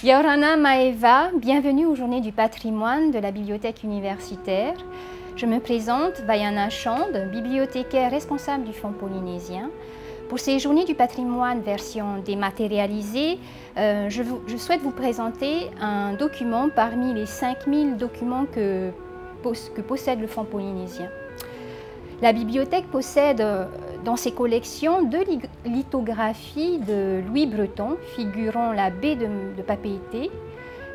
Yorana Maeva, bienvenue aux Journées du patrimoine de la Bibliothèque universitaire. Je me présente, Vaiana Chand, bibliothécaire responsable du Fonds polynésien. Pour ces Journées du patrimoine version dématérialisée, je souhaite vous présenter un document parmi les 5000 documents que possède le Fonds polynésien. La bibliothèque possède dans ses collections 2 lithographies de Louis Breton figurant la baie de Papeete.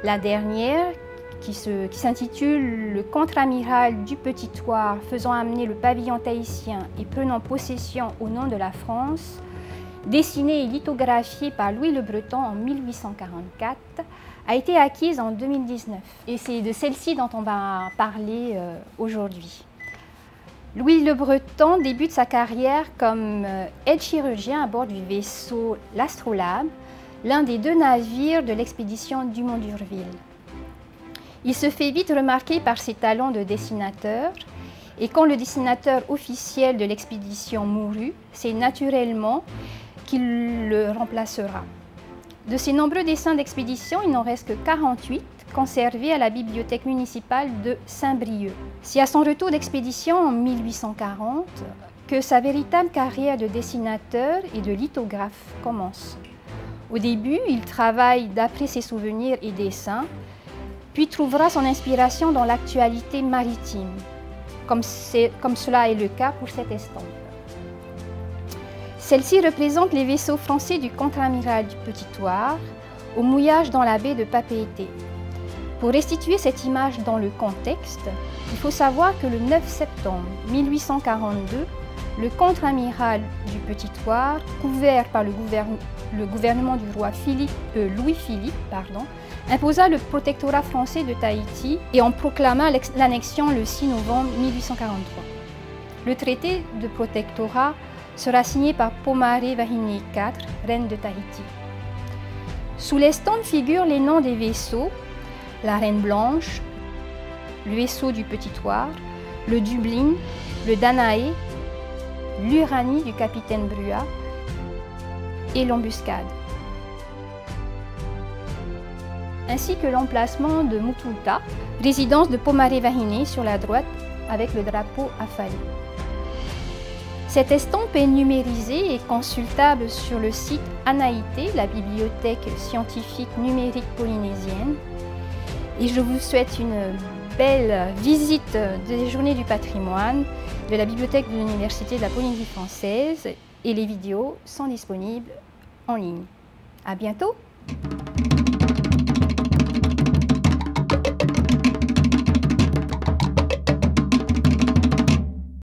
La dernière, qui s'intitule « Le contre-amiral du Petit Thouars faisant amener le pavillon tahitien et prenant possession au nom de la France », dessinée et lithographiée par Louis le Breton en 1844, a été acquise en 2019. Et c'est de celle-ci dont on va parler aujourd'hui. Louis le Breton débute sa carrière comme aide-chirurgien à bord du vaisseau l'Astrolabe, l'un des 2 navires de l'expédition Dumont d'Urville. Il se fait vite remarquer par ses talents de dessinateur, et quand le dessinateur officiel de l'expédition mourut, c'est naturellement qu'il le remplacera. De ses nombreux dessins d'expédition, il n'en reste que 48 conservés à la bibliothèque municipale de Saint-Brieuc. C'est à son retour d'expédition en 1840 que sa véritable carrière de dessinateur et de lithographe commence. Au début, il travaille d'après ses souvenirs et dessins, puis trouvera son inspiration dans l'actualité maritime, comme cela est le cas pour cette estampe. Celle-ci représente les vaisseaux français du contre-amiral du Petit Thouars au mouillage dans la baie de Papeete. Pour restituer cette image dans le contexte, il faut savoir que le 9 septembre 1842, le contre-amiral du Petit Thouars, couvert par le gouvernement du roi Louis-Philippe, imposa le protectorat français de Tahiti et en proclama l'annexion le 6 novembre 1843. Le traité de protectorat sera signé par Pomare Vahine IV, reine de Tahiti. Sous l'estampe figurent les noms des vaisseaux: la Reine Blanche, le vaisseau du Petit Thouars, le Dublin, le Danae, l'Uranie du capitaine Brua et l'Embuscade, ainsi que l'emplacement de Mutulta, résidence de Pomare Vahine sur la droite avec le drapeau affalé. Cette estampe est numérisée et consultable sur le site Anaïté, la bibliothèque scientifique numérique polynésienne. Et je vous souhaite une belle visite des Journées du patrimoine de la bibliothèque de l'Université de la Polynésie française, et les vidéos sont disponibles en ligne. À bientôt!